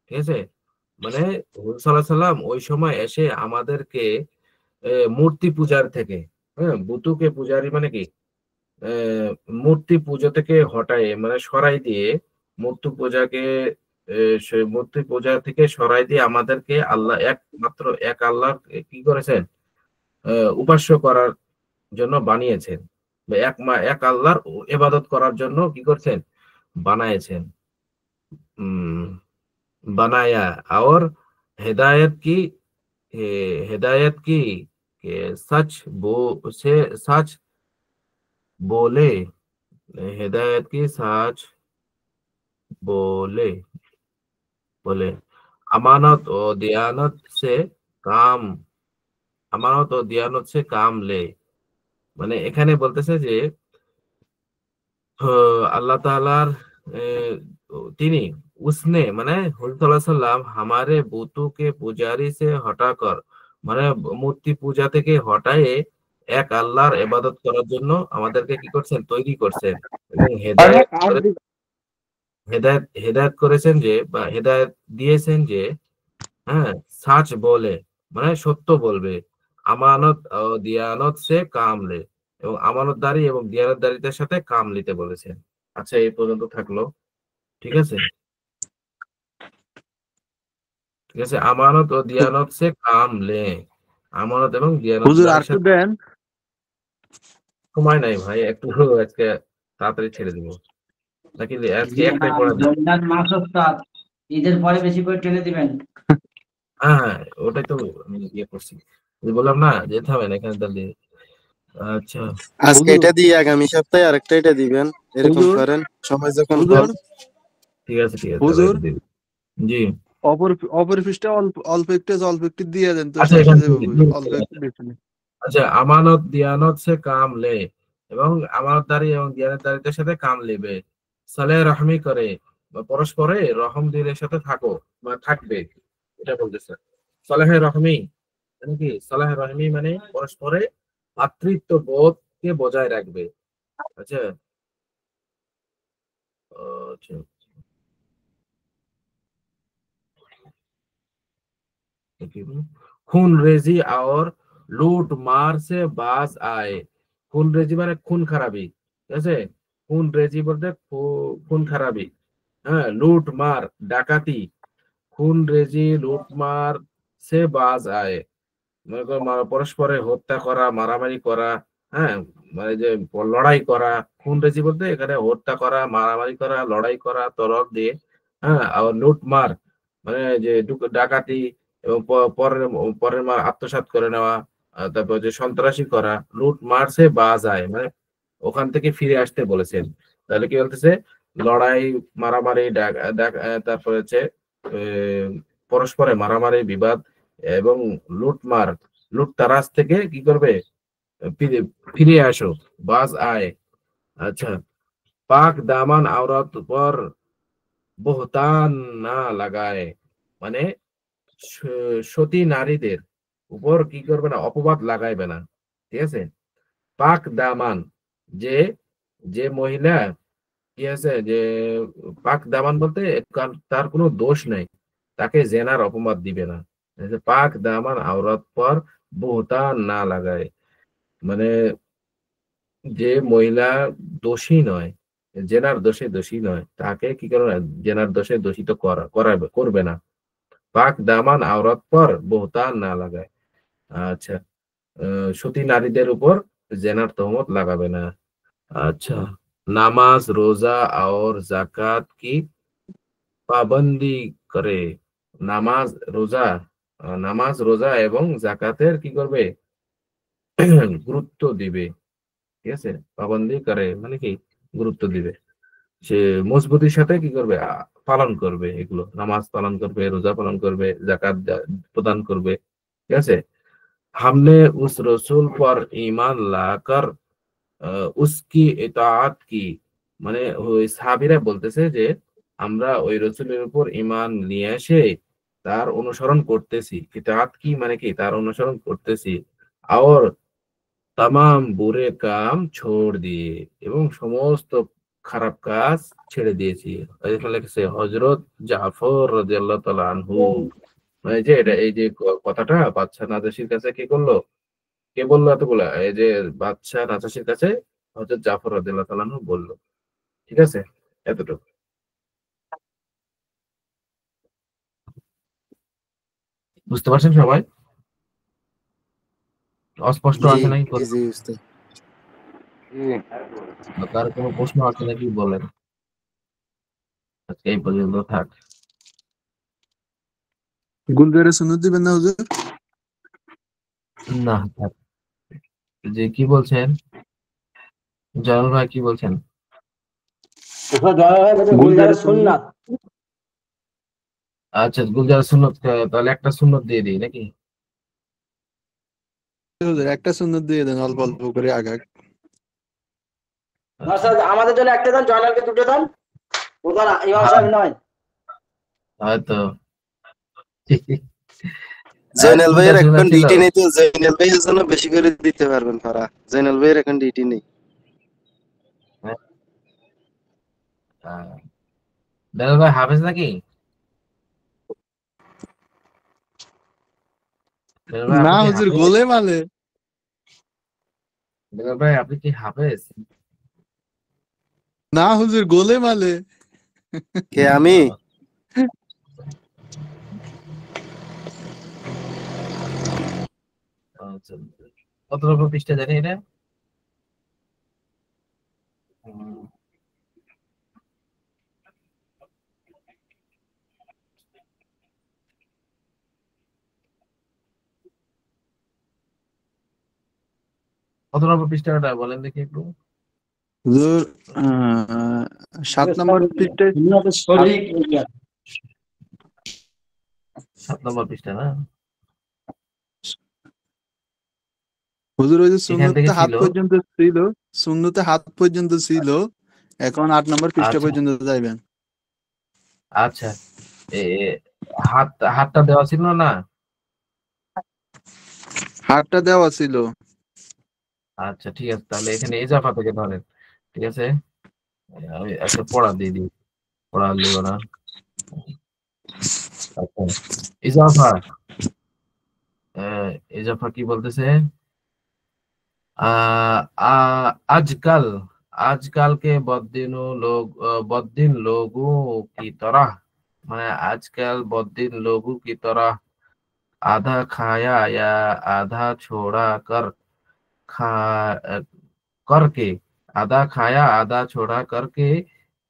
ঠিক আছে। মানে হুজুর সাল্লাল্লাহু আলাইহি সাল্লাম ওই সময় এসে আমাদেরকে মূর্তি পূজার থেকে, হ্যাঁ, বুতুকে পূজারি মানে কি মূর্তি পূজা থেকে হটায়, মানে সরাই দিয়ে, মূর্তি পূজাকে সেই মূর্তি পূজা থেকে সরাই দিয়ে আমাদেরকে আল্লাহ একমাত্র এক আল্লাহ কি করেছেন, উপাস্য করার জন্য বানিয়েছেন, বা এক আল্লাহর ইবাদত করার জন্য কি করছেন, বানায়েছেন। बनाया और हिदायत की हिदायत की कि सच बोले, हिदायत की सच बोले बोले अमानत और दियानत से काम, আমানত ও দিয়ানত সে কাম লে। মানে এখানে বলতেছে যে আল্লাহ তাআলার তিনি उसने মানে হুজুর সাল্লাল্লাহু আলাইহি সাল্লাম हमारे बुतों के पुजारी से हटाकर, মানে মূর্তি পূজা থেকে হটায়ে এক আল্লাহর ইবাদত করার জন্য আমাদেরকে কি করছেন, তৈরি করছেন, এবং হেদায়েত হেদায়েত করেছেন যে, বা হেদায়েত দিয়েছেন যে, হ্যাঁ, সাচ বলে মানে সত্য বলবে, আমানত ও দিয়ানত সে কাম লে, এবং আমানতদারি এবং দিয়ানতদারিতার সাথে কাম নিতে বলেছেন। আচ্ছা, এই পর্যন্ত থাকলো। ঠিক আছে, ঠিক আছে, আমানত ও দিয়ানত সে কাম লে, আমানত এবং হুজুর আর দিয়ানতদারির একটু সাথে। দেন। সময় নাই ভাই, একটু আজকে তাড়াতাড়ি ছেড়ে দিব নাকি? আজকে জি একটাই হ্যাঁ, পড়া দিই। রমজান মাস ওস্তাদ, ঈদের পরে বেশি করে টেনে দিবেন। হ্যাঁ হ্যাঁ, ওটাই তো আমি ইয়ে করছি, বললাম না যেতে হবে না এখানে তাহলে। আচ্ছা, আজকে হুজুর এটা দিয়ে আগামী সপ্তাহে আরেকটা এটা দিবেন, এরকম হুজুর করেন সময় যখন হুজুর হল। ঠিক আছে, ঠিক আছে, তাহলে হুজুর এটা দিন। জি, অপর অপর পৃষ্ঠা অল্প অল্প একটু দিয়ে দেন তো, আচ্ছা, শেষ এখান হয়ে যাবে থেকে বই, দিন। অল্প একটু বেশি না। আচ্ছা, আমানত দিয়ানত সে কাম লে, এবং আমানতদারি এবং দিয়ানতদারিতার সাথে কাম নেবে, সালে রহমি করে, বা পরস্পরে রহম দিনের সাথে থাকো বা থাকবে, এটা বলতেছে। সালেহে রহমি মানে কি? সালেহে রহমি মানে পরস্পরে ভাতৃত্ব বোধকে বজায় রাখবে। আচ্ছা, আচ্ছা, খুন রেজি আর লুট মার সে বাজ আয়। খুন রেজি মানে খুন খারাপি, ঠিক আছে। খুন রেজি বলতে খুন খারাপি, হ্যাঁ, লুট মার ডাকাতি, খুন রেজি লুট মার সে বাজ আয়, মনে করো পরস্পরে হত্যা করা, মারামারি করা, হ্যাঁ, মানে যে লড়াই করা। খুন রেজি বলতে এখানে হত্যা করা, মারামারি করা, লড়াই করা তরফ দিয়ে, হ্যাঁ। আর লুটমার মানে যে ডাকাতি এবং পরের পরের মাল আত্মসাৎ করে নেওয়া। তারপর যে সন্ত্রাসী করা, লুট মার সে বাজায় মানে ওখান থেকে ফিরে আসতে বলেছেন। তাহলে কি বলতেছে? লড়াই, মারামারি, তারপরে হচ্ছে আহ, পরস্পরে মারামারি, বিবাদ এবং লুটমার, লুটতারাজ থেকে কি করবে? ফিরে ফিরে আসো, বাজ আয়। আচ্ছা, পাক দামান আওরাত পর বহতান না লাগায়, মানে সতী নারীদের উপর কি করবে না? অপবাদ লাগাইবে না। ঠিক আছে, পাক দামান, যে যে মহিলা কি আছে যে পাক দামান বলতে তার কোনো দোষ নাই, তাকে জেনার অপবাদ দিবে না। এই যে পাক দামান আওরাত পর বহতান না লাগায়, মানে যে মহিলা দোষী নয়, জেনার দোষে দোষী নয়, তাকে কি করবে না? জেনার দোষে দোষিত করবে না। পাক দামান আওরাত পর বহতান না লাগায়। আচ্ছা, সতী নারীদের উপর জেনার তহমত লাগাবে না। আচ্ছা, নামাজ রোজা और জাকাত কি পাবন্দি করে। নামাজ রোজা, নামাজ রোজা এবং জাকাতের কি করবে? গুরুত্ব দিবে। ঠিক আছে, পাবন্দি করে মানে কি? গুরুত্ব দিবে। সে মজবুতির সাথে কি করবে? পালন করবে, এগুলো নামাজ পালন করবে, রোজা পালন করবে, জাকাত প্রদান করবে। ঠিক আছে, हमने उस रसूल पर ईमान लाकर উসকি ইতাআত কি, মানে ওই সাহাবীরা বলতেছে যে আমরা ওই রসুলের উপর ঈমান নিয়ে এসে তার অনুসরণ করতেছি। ইতাআত কি মানে কি? তার অনুসরণ করতেছি। আর তামাম বুরে কাম ছোড় দিয়ে, এবং সমস্ত খারাপ কাজ ছেড়ে দিয়েছি। এখানে লিখেছে হযরত জাফর রাদিয়াল্লাহু তাআলা আনহু, মানে যে এটা এই যে কথাটা বাদশা নাজাশির কাছে কি করলো? কে বললো এতগুলা? এই যে বাদশা নাজাশির কাছে হযরত জাফর রাদিয়াল্লাহু তাআলা আনহু বললো। ঠিক আছে, এতটুকু বুঝতে পারছেন সবাই? অস্পষ্ট জি আছে নাকি জি জি উস্তাদ। কার কোনো প্রশ্ন আছে নাকি বলেন। আজকে এই পর্যন্ত থাক। গুলজারের সুন্নত দিবেন না হুজুর? না থাক। যে কি বলছেন জয়নুল ভাই, কি বলছেন? গুলজারের সুন্নত। আচ্ছা, গুলজার সুন্নত, তাহলে একটা সুন্নত দিয়ে দিই নাকি? হুজুর একটা সুন্নত দিয়ে দেন, অল্প অল্প করে আগাক। আচ্ছা, আমাদের জন্য একটা দেন, জয়নালকে দুটো দেন, ওদের ইমাম হ্যাঁ, সাহেব নয়। হয়তো জয়নাল তিনটা ভাইয়ের এখন সুন্নত ছিল। ডিউটি নেই, তো জয়নাল ভাইয়ের জন্য বেশি করে দিতে পারবেন ফারা। জয়নাল ভাইয়ের এখন ডিউটি নেই। হ্যাঁ, বেলাল ভাই হাফেজ নাকি? বেলাল ভাই না আপনি কি হুজুর, হাফেজ? গোলে মালে। বেলাল ভাই আপনি কি হাফেজ? না হুজুর, গোলে মালে। কে আমি? আচ্ছা, কত নম্বর পৃষ্ঠা জানি এটা? হুম, কত নম্বর পৃষ্ঠাটা বলেন দেখি একটু। হুজুর 7 নম্বর পৃষ্ঠায়। 7 নম্বর পৃষ্ঠা না? হুজুর ওই যে এখান থেকে সুন্নতে হাত ছিল। পর্যন্ত ছিল, সুন্নতে হাত পর্যন্ত ছিল, এখন 8 নম্বর পৃষ্ঠা আচ্ছা পর্যন্ত যাইবেন। আচ্ছা, এ হাতটা দেওয়া ছিল না? হাতটা দেওয়া ছিল। আচ্ছা ঠিক আছে, তাহলে এখানে ইজাফা থেকে ধরেন। ঠিক আছে, আমি একটা পড়া দিয়ে দিই, পড়া লিও না। আচ্ছা, ইজাফা, ইজাফা কি বলতেছে? आजकल आजकल के बद्दीन लोगों की तरह, मैं आजकल बद्दीन लोगों की तरह आधा खाया या आधा छोड़ा कर खा करके, आधा खाया आधा छोड़ा करके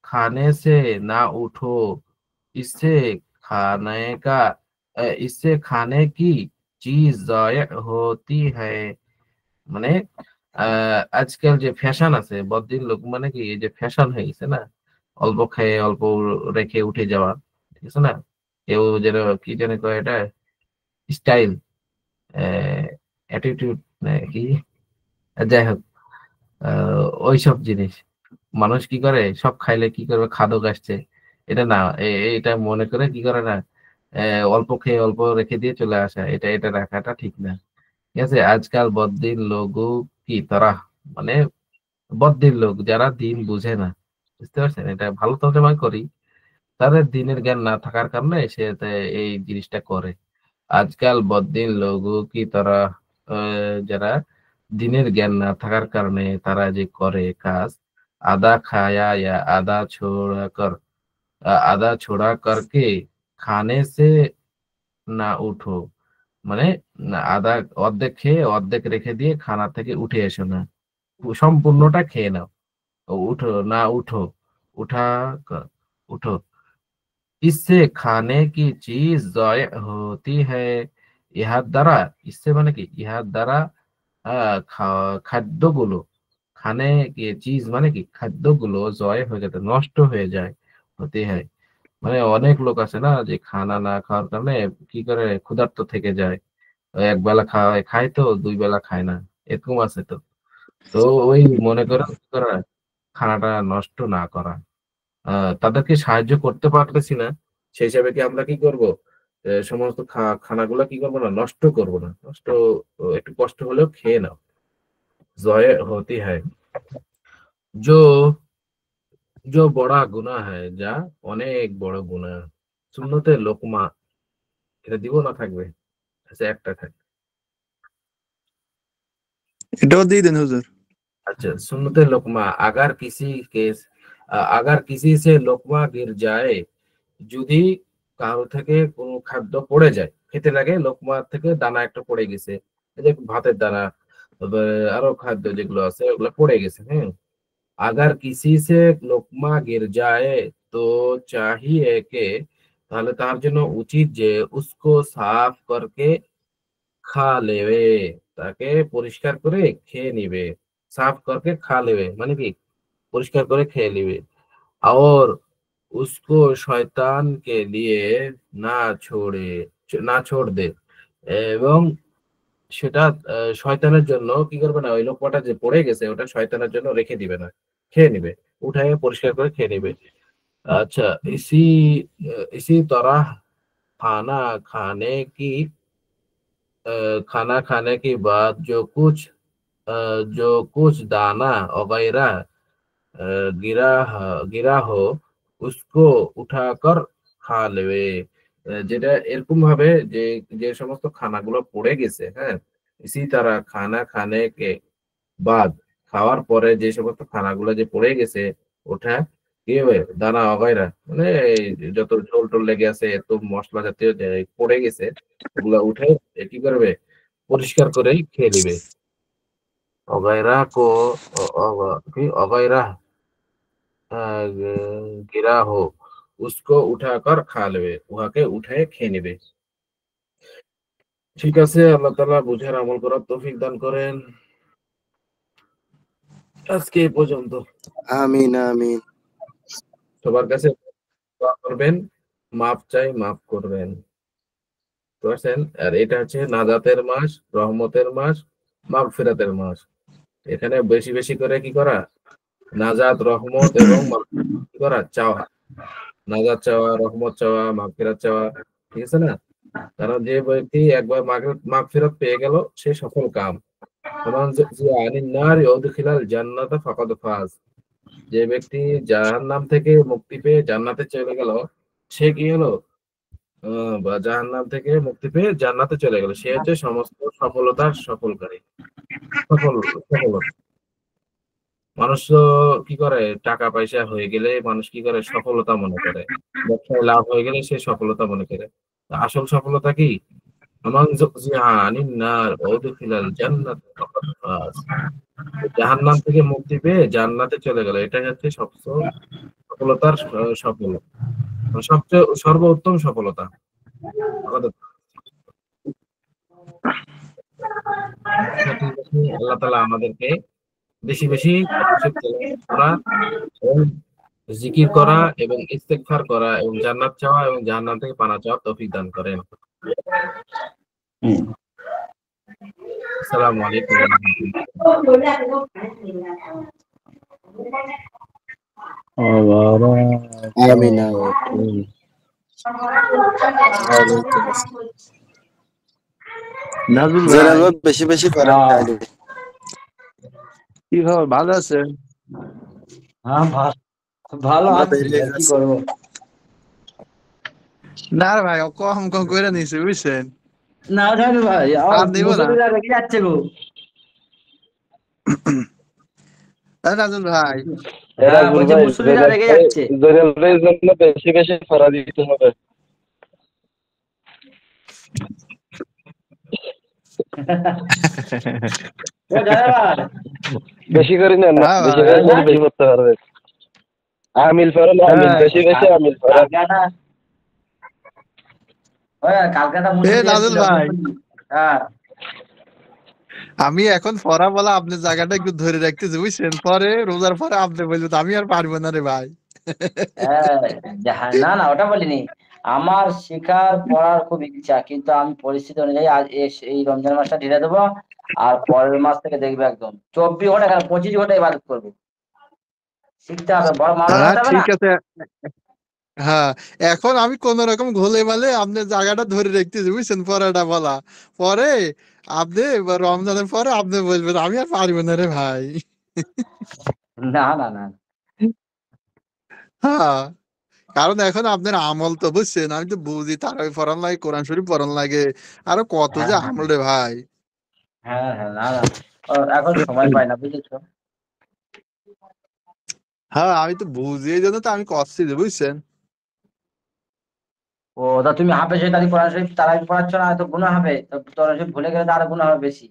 खाने से ना उठो, इससे इससे खाने की चीज जाया होती है। মানে আজকাল যে ফ্যাশন আছে, বদিন লোক মানে কি, এই যে ফ্যাশন হয়ে গেছে না, অল্প খেয়ে অল্প রেখে উঠে যাওয়া, ঠিক আছে না? কেউ যেন কি যেন কয় এটা, স্টাইল, অ্যাটিটিউড কি, যাই হোক, ওইসব জিনিস। মানুষ কি করে, সব খাইলে কি করবে, খাদক আসছে, এটা না, এটা মনে করে কি করে না, অল্প খেয়ে অল্প রেখে দিয়ে চলে আসা, এটা এটা রাখাটা ঠিক না। ঠিক আছে, আজকাল বদিন লোগো কি তারা, মানে বদ্ধির লোক যারা দিন বুঝে না, বুঝতে পারছেন? এটা ভালো তর্জমা করি, তাদের দিনের জ্ঞান না থাকার কারণে সে এই জিনিসটা করে। আজকাল বদ্ধির লোক কি তারা, যারা দিনের জ্ঞান না থাকার কারণে তারা যে করে কাজ, আদা খায়া या आधा छोड़ा कर, आधा छोड़ा करके खाने से না উঠো, মানে আধা, অর্ধেক খেয়ে অর্ধেক রেখে দিয়ে খানা থেকে উঠে এসো না, সম্পূর্ণটা খেয়ে নাও। उठो ना उठो, उठा कर उठो, इससे खाने की चीज जाया होती है। ইহার দ্বারা, ইসে মানে কি, ইহার দ্বারা খাদ্যগুলো, খানে কি চিজ মানে কি, খাদ্যগুলো জয় হয়ে যেতে, নষ্ট হয়ে যায়, হতে হয়। মানে অনেক লোক আছে না যে খানা না খাওয়ার কারণে কি করে, ক্ষুধার্ত থেকে যায়, এক বেলা খায় তো 2 বেলা খায় না, এরকম আছে তো। তো ওই মনে করে কি করা, খানাটা নষ্ট না করা। তাদেরকে সাহায্য করতে পারতেছি না, সেই হিসাবে কি আমরা কি করব, সমস্ত খানাগুলো কি করবো না, নষ্ট করব না, নষ্ট, একটু কষ্ট হলেও খেয়ে নাও। জয় হতে হয়, জো জো বড়া গুনাহ হয়, যা অনেক বড় গুনাহ। সুন্নতে লোকমা, এটা দিব না থাকবে? আচ্ছা একটা থাকবে। এটাও দিয়ে দেন হুজুর। अच्छा, सुन्नते लुकमा, अगर किसी से लुकमा गिर जाए, যদি কারো থেকে কোনো খাদ্য পড়ে যায়, খেতে লাগে, লোকমা থেকে দানা একটা পড়ে গেছে, এই যে ভাতের দানা, তবে আরো খাদ্য যেগুলো আছে ওগুলো পড়ে গেছে, হ্যাঁ। আগার কিসি সে লোকমা গির যায়, তো চাহিয়ে কে, তাহলে তার জন্য উচিত যে উসকো সাফ করকে খা লেবে, তাকে পরিষ্কার করে খেয়ে নিবে। সাফ করকে খা লেবে মানে কি, পরিষ্কার করে খেয়ে নিবে। और उसको শয়তান কে লিয়ে না ছোড়ে, না ছোড় দে, এবং সেটা শয়তানের জন্য কি করবে না, ওই লোকমাটা যে পড়ে গেছে ওটা শয়তানের জন্য রেখে দিবে না, খেয়ে নিবে, উঠায় পরিষ্কার করে খেয়ে নিবে। আচ্ছা, इसी तरह खाना खाने की खाना खाने के बाद जो कुछ दाना वगैरह गिरा गिरा हो, उसको उठाकर खा लेवे। যেটা এরকম ভাবে যে যে সমস্ত খানাগুলো পড়ে গেছে, হ্যাঁ, ইসি তারা খানা খানে কে বাদ, খাওয়ার পরে যে সমস্ত খানাগুলো যে পড়ে গেছে ওঠা কি হবে, দানা অগাইরা মানে এই যত ঝোল টোল লেগে আছে, এত মশলা জাতীয় যে পড়ে গেছে, ওগুলা উঠে কি করবে, পরিষ্কার করে খেয়ে নিবে। অগাইরা কো কি অগাইরা গিরা হো, উসকো উঠাকর খা নেবে, উহাকে উঠে খেয়ে নেবে। ঠিক আছে, আল্লাহ তাআলা বুঝার আমল করার তৌফিক দান করেন। আজকে এই পর্যন্ত। আমিন আমিন। সবার কাছে দোয়া করবেন, মাফ চাই, মাফ করবেন। বুঝতে পারছেন? আর এটা হচ্ছে নাজাতের মাস, রহমতের মাস, মাগফিরাতের মাস। এখানে বেশি বেশি করে কি করা, নাজাত, রহমত এবং মাগফিরাত কি করা, চাওয়া। নাজাত চাওয়া, রহমত চাওয়া, মাগফিরাত চাওয়া, ঠিক আছে না? কারণ যে ব্যক্তি একবার মাগফিরাত পেয়ে গেল সে সফল কাম। ফামান যুযিয়া আনিন নারি ওয়া উদখিলাল জান্নাতা ফাকাদ ফাজ। যে ব্যক্তি জাহান্নাম থেকে মুক্তি পেয়ে জান্নাতে চলে গেল, সে কি হলো, বা জাহান্নাম থেকে মুক্তি পেয়ে জান্নাতে চলে গেল, সে হচ্ছে সমস্ত সফলতার সফলকারী, সফলতা। মানুষ তো কি করে, টাকা পয়সা হয়ে গেলে মানুষ কি করে, সফলতা মনে করে, ব্যবসায় লাভ হয়ে গেলে সে সফলতা মনে করে। তা আসল সফলতা কি? আমান যুযিয়া আনিন নার ওয়া উদখিলাল জান্নাতা ফাকাদ ফাজ। জাহান্নাম থেকে মুক্তি পেয়ে জান্নাতে চলে গেল, এটাই হচ্ছে সবচেয়ে সফলতার সফলতা, সবচেয়ে সর্বোত্তম সফলতা। আচ্ছা, ঠিক আছে, আল্লাহ তাআলা আমাদেরকে বেশি বেশি কোরআন শরীফ তেলাওয়াত করা এবং জিকির করা এবং ইস্তেগফার করা এবং জান্নাত চাওয়া এবং জাহান্নাম থেকে পানাহ চাওয়ার তৌফিক দান করেন। আসসালামু আলাইকুম ওয়া রাহমাতুল্লাহ। আমিন আমিন। ওয়ালাইকুম আসসালাম। নাজুল জয়নাল ভাই, ভাই বেশি বেশি করেন তাহলে। কি খবর, ভালো আছে? হ্যাঁ, ভালো আমরা আছি, বেরিয়ে আর কি যাচ্ছি। করবো। না রে ভাই, ও কম কম করে নিছে বুঝছেন, না জানি ভাই, আর দিব না। মুসল্লিরা রেগে যাচ্ছে গো। নাজুল ভাই, হ্যাঁ, বলছে মুসল্লিরা রেগে যাচ্ছে। জয়নাল ভাইয়ের জন্য বেশি বেশি করা দিতে হবে। ও জয় ভাই, বেশি করে নেন, হ্যাঁ বেশি ভাই, করে নিলে বেশি করতে পারবে। আমিল ফেরেন, আমিল হ্যাঁ, বেশি বেশি আমিল ফেরেন। কালকাটা, কালকাটা এ মুসল্লি নাজুল এসেছিল, ভাই, মুসল্লি। হ্যাঁ, আমি এখন পড়া বলা আপনি জায়গাটা একটু ধরে রাখতেছি বুঝছেন, পরে রোজার পরে আপনি বলবেন আমি আর পারবো না রে ভাই। হ্যাঁ, না না, ওটা বলিনি। আমার শেখার পড়ার খুব ইচ্ছা, কিন্তু আমি পরিস্থিতি অনুযায়ী আজ এই রমজান মাসটা ঢেলে দেবো। আর পরের মাস থেকে দেখবে একদম 24 ঘন্টা, 25 ঘন্টা ইবাদত করবো। শিখতে হবে, বড় মাওলানা হ্যাঁ হতে হবে না। ঠিক আছে। হ্যাঁ, এখন আমি কোন রকম ঘোলে মালে আপনার জায়গাটা ধরে রাখতেছি বুঝছেন, পড়াটা বলা পরে আপনি রমজানের পরে আপনি বলবেন আমি আর পারবো না রে ভাই। না না না। হ্যাঁ, কারণ এখন আপনার আমল তো বুঝছেন, আমি তো বুঝি তারাবি পড়ান লাগে, কোরআন শরীফ পড়ান লাগে, আরো কত হ্যাঁ যে হ্যাঁ আমল রে ভাই। হ্যাঁ হ্যাঁ, না না, এখন সময় পাই না, বুঝেছো। হ্যাঁ, আমি তো বুঝি, এই জন্য তো আমি করছি যে বুঝছেন। ও, তা তুমি হাফেজ হয়ে তাহলে কোরআন শরীফ তারাবি পড়াচ্ছ না, তো গুনাহ হবে, তো কোরআন শরীফ ভুলে গেলে তো আরো গুনাহ হবে বেশি।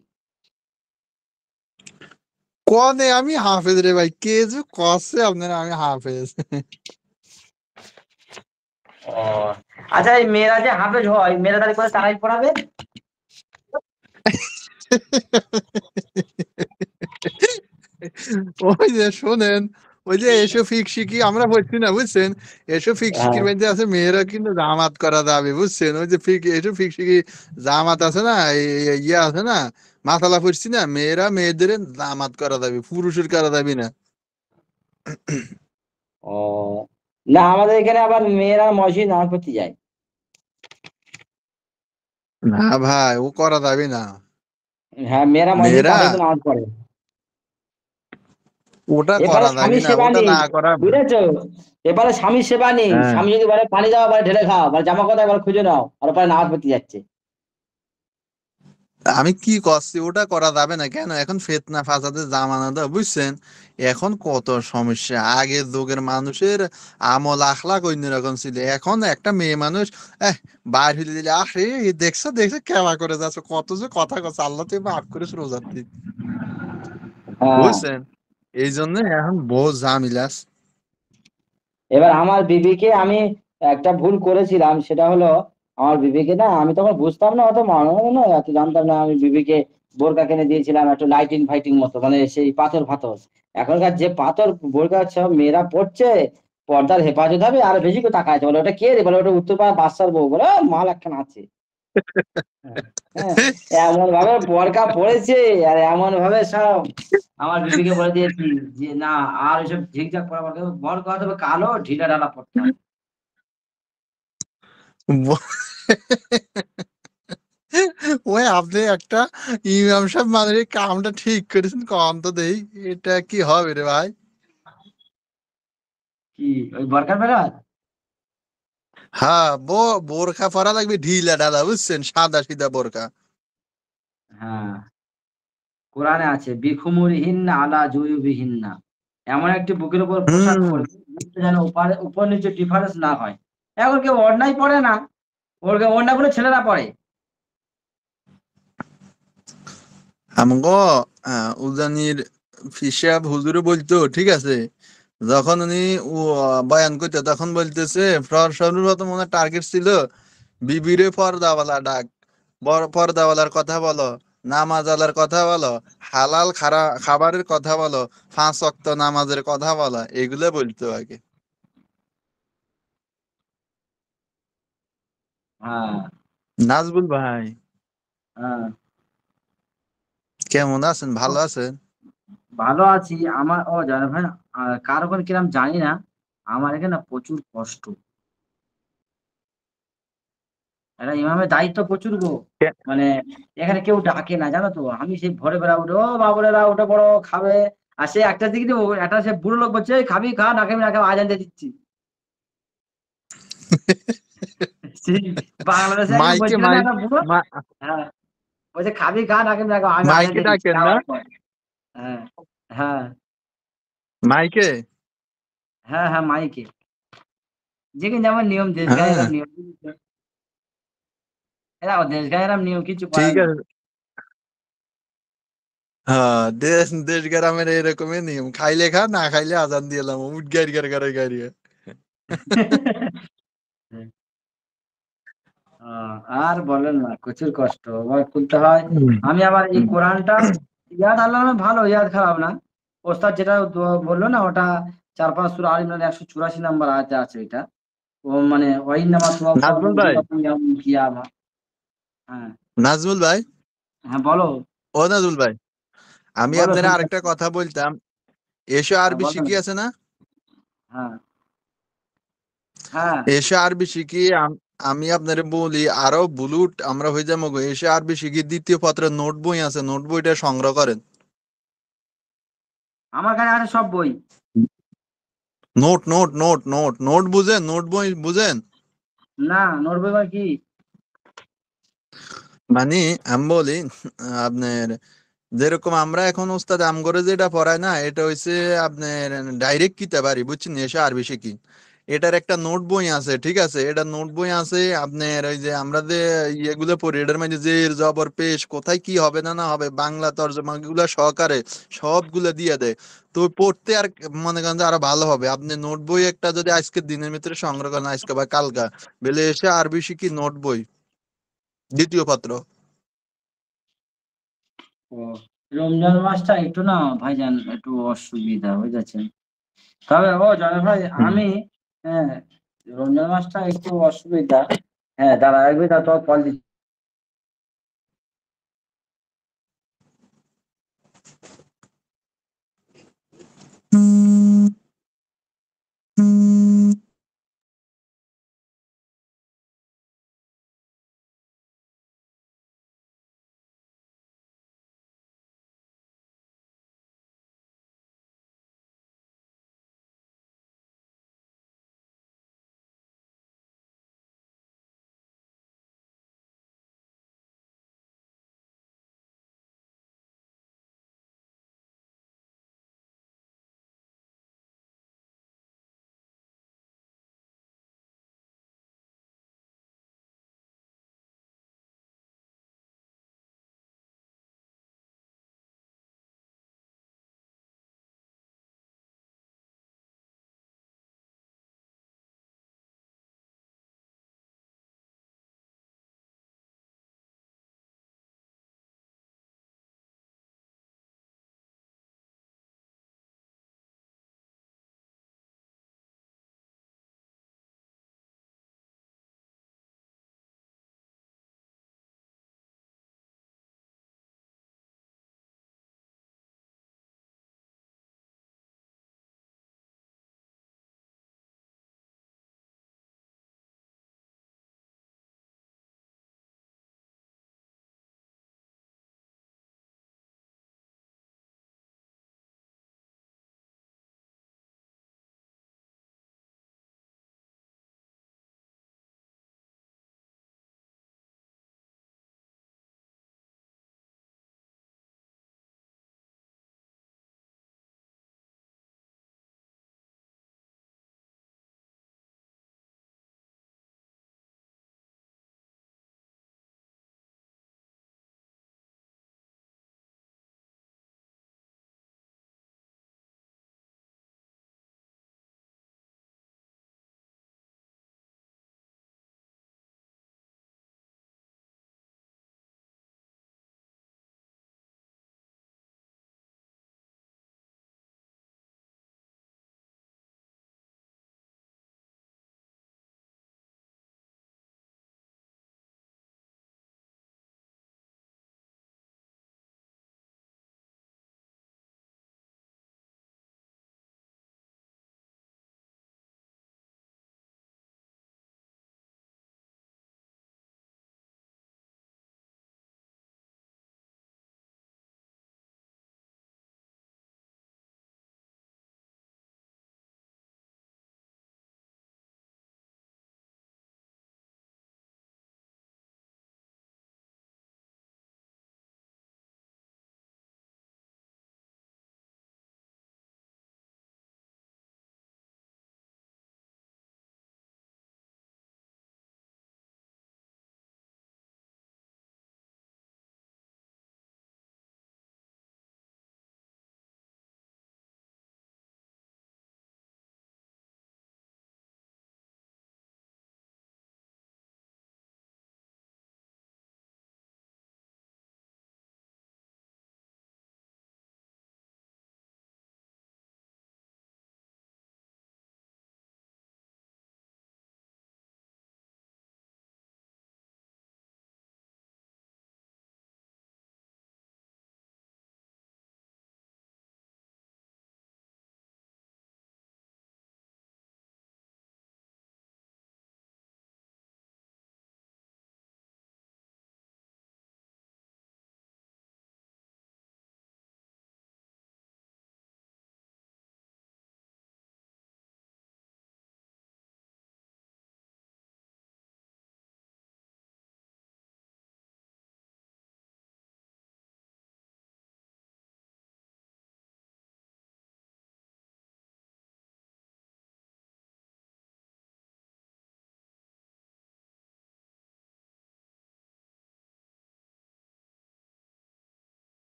কনে আমি হাফেজ রে ভাই, কে যে কষে আপনারা আমি হাফেজ। ও, আচ্ছা, এই মেয়েরা যে হাফেজ হয়, মেয়েরা তাহলে করে তারাবি পড়াবে। ওই যে শোনেন, ওই যে এসো ফিক শিখি আমরা বলছি না বুঝছেন, এসো ফিক হ্যাঁ, শিখির মধ্যে আছে মেয়েরা কিন্তু জামাত করা যাবে বুঝছেন, ওই যে এসো ফিক শিখি জামাত আছে না, ইয়ে আছে না, মাথালা পড়ছি না, মেয়েরা মেয়েদের জামাত করা যাবে, পুরুষের করা যাবে না। ও, না আমাদের এখানে আবার মেয়েরা মসজিদ নামাজ পড়তে যায়। না ভাই, ও করা যাবে না। হ্যাঁ, মেয়েরা মসজিদ মেয়েরা 5 ওয়াক্ত নামাজ পড়ে। ওটা এবারে করা স্বামী যাবে না, সেবা ওটা নেই, না করা। বুঝেছো? এবারে স্বামী সেবা নেই, হ্যাঁ, স্বামী যদি বলে পানি দাও, এবারে ঢেলে খাও, মানে জামা কাপড় একবার খুঁজে নাও, আর পরে নামাজ পড়তে যাচ্ছে। আমি কি করছি, ওটা করা যাবে না কেন? এখন ফিতনা ফাসাদের জামানা তো বুঝছেন। এখন কত সমস্যা, আগের যুগের মানুষের আমল আখলাক অন্যরকম ছিল। এখন একটা মেয়ে মানুষ বাইর হইলে দিলে আরে দেখছো দেখছো কেমন করে যাচ্ছে, কত যে কথা কথা, আল্লাহ তুই মাফ করে রোজার দিন, হ্যাঁ, বুঝছেন। এই জন্য এখন বহু ঝামেলাস। এবার আমার বিবিকে আমি একটা ভুল করেছিলাম, সেটা হলো আমার বিবিকে না, আমি তখন বুঝতাম না, অত মানুষ না, এত জানতাম না, আমি বিবিকে বোরকা কিনে দিয়েছিলাম একটু লাইটিং ফাইটিং মতো, মানে সেই পাথর ফাথর। এখনকার যে পাথর বোরকা সব মেয়েরা পড়ছে, পর্দার হেফাজত হবে আর বেশি করে তাকায় আছে, বলে ওটা কে রে, বলে ওটা উত্তরপাড়া বাদশার বউ, বলে মাল একখান আছে। হ্যাঁ, এমন ভাবে বোরকা পড়েছে, আর এমন ভাবে সব আমার বিবিকে বলে দিয়েছি যে না, আর এসব ঝিকঝাক পড়া বর কথা, তবে কালো ঢিলা ঢালা পড়তে হবে। ওই আপনি একটা ইমাম সাহেব মানে এই কামটা ঠিক করেছেন, কম তো দেই এটা কি হবে রে ভাই? কি ওই বরকার বেড়াল? হ্যাঁ, বোরখা পরা লাগবে ঢিলা ঢালা, বুঝছেন, সাদা সিধা বোরখা। হ্যাঁ, কোরআনে আছে বিখুমুরিহিন্না আলা জুয়ুবিহিন্না, এমন একটি বুকের উপর পোশাক হুম। পরবে যেন উপর নিচে ডিফারেন্স না হয়। এখন কেউ ওড়নাই পড়ে না, ওড়নাগুলো ছেলেরা পড়ে। আমগো উজানির ফিসাব হুজুরে বলতো, ঠিক আছে, যখন উনি বয়ান করতে তখন বলতেছে সর্বপ্রথম ওনার টার্গেট ছিল বিবিরে পর্দাওয়ালা ডাক, বড় পর্দাওয়ালার কথা বলো, নামাজ আলার কথা বলো, হালাল খাবারের কথা বলো, 5 ওয়াক্ত নামাজের কথা বলো, এগুলো বলতো আগে। হ্যাঁ, নাজবুল ভাই, হ্যাঁ, কেমন আছেন? ভালো আছেন? ভালো আছি। আমার জানো ভাই, কার ওখানে কিরম জানি না, আমার এখানে না প্রচুর কষ্ট, একটা ইমামের দায়িত্ব প্রচুর গো। কে- মানে এখানে কেউ ডাকে না, জানো তো, আমি সেই ভোরে বেলা উঠে, ও বাবুরেরা উঠে পড়ো খাবে, আর সে একটা দিকে দিয়ে একটা সে বুড়ো লোক বলছে, "এই খাবি খা, না খাবি না খা, আজান দিয়ে দিচ্ছি।" সেই বাংলাদেশে একজন মাইকে বলছিলেন না, মাইক একটা বুড়ো, মা- হ্যাঁ, বলছে খাবি খা, না খাবি না খা, আমি আজান মাইকে দিয়ে দিচ্ছি, ডাকেন না? খাওয়ার পর। হ্যাঁ, হ্যাঁ, মাইকে। হ্যাঁ, হ্যাঁ, মাইকে, যেখানে যেমন নিয়ম, দেশ গায়ে হ্যাঁ, এরম নিয়ম, এরা দেশ গায়ে এরম নিয়ম, কিছু করার ঠিক নেই। আছে। হ্যাঁ, দেশ দেশ গ্রামের এরকমই নিয়ম, খাইলে খা, না খাইলে আজান দিলাম, উঠ গাড়ি গাড়ি গাড়ি গাড়ি। আর বলেন না, প্রচুর কষ্ট আবার খুলতে হয়। আমি আবার এই কোরআনটা, ইয়াদ আল্লাহ ভালো, ইয়াদ খারাপ না। ওস্তাদ যেটা বললো না, ওটা 4-5 সূরা আল ইমরান 184 নাম্বার আয়াতে আছে এটা। ও মানে ওয়াইন্নামা তুওয়াফাউনা নাজমুল ভাই, উজুরাকুম ইয়াউমুল কিয়ামা। হ্যাঁ, নাজমুল ভাই, হ্যাঁ, বলো, ও নাজমুল ভাই, আমি বলো, আপনার শুনতে আরেকটা পাচ্ছি। কথা বলতাম। এসো হ্যাঁ, আরবি বলো না। শিখি আছে না? হ্যাঁ, হ্যাঁ, এসো আরবি শিখি। আমি আপনার বলি, আরো বুলুট আমরা হয়ে যাবো গো। এসো আরবি শিখি, দ্বিতীয় পত্রের নোট বই আছে, নোট বইটা সংগ্রহ করেন। আমার কাছে আছে সব বই। Note note note note note বুঝেন? নোট বই বুঝেন? না, নড়বে বা কি? মানে আমি বলি, আপনার যেরকম আমরা এখন ওস্তাদ আমগরে যেটা পড়ায় না, এটা হইছে আপনার ডাইরেক্ট কিতে পারি, বুঝছেন, এসে আরবি শিখি। এটার একটা নোট বই আছে, ঠিক আছে, এটা নোট বই আছে আপনার, ওই যে আমরা যে ইয়েগুলো পড়ি, এটার মধ্যে জের জবর পেশ কোথায় কি হবে না না হবে, বাংলা তর্জমা গুলা সহকারে সবগুলো দিয়ে দেয়। তো পড়তে আর মনে করেন যে আরো ভালো হবে। আপনি নোট বই একটা যদি আজকের দিনের ভিতরে সংগ্রহ করেন, আজকে বা কালকা, বেলে এসে আরবি শিখি নোট বই, দ্বিতীয় পত্র। ও, রমজান মাসটা একটু না ভাইজান, একটু অসুবিধা বুঝেছেন। তবে জানে ভাই, হুম। আমি, হ্যাঁ, রমজান মাসটা একটু অসুবিধা। হ্যাঁ, দাঁড়া একবার, তা তোর কল দিচ্ছি।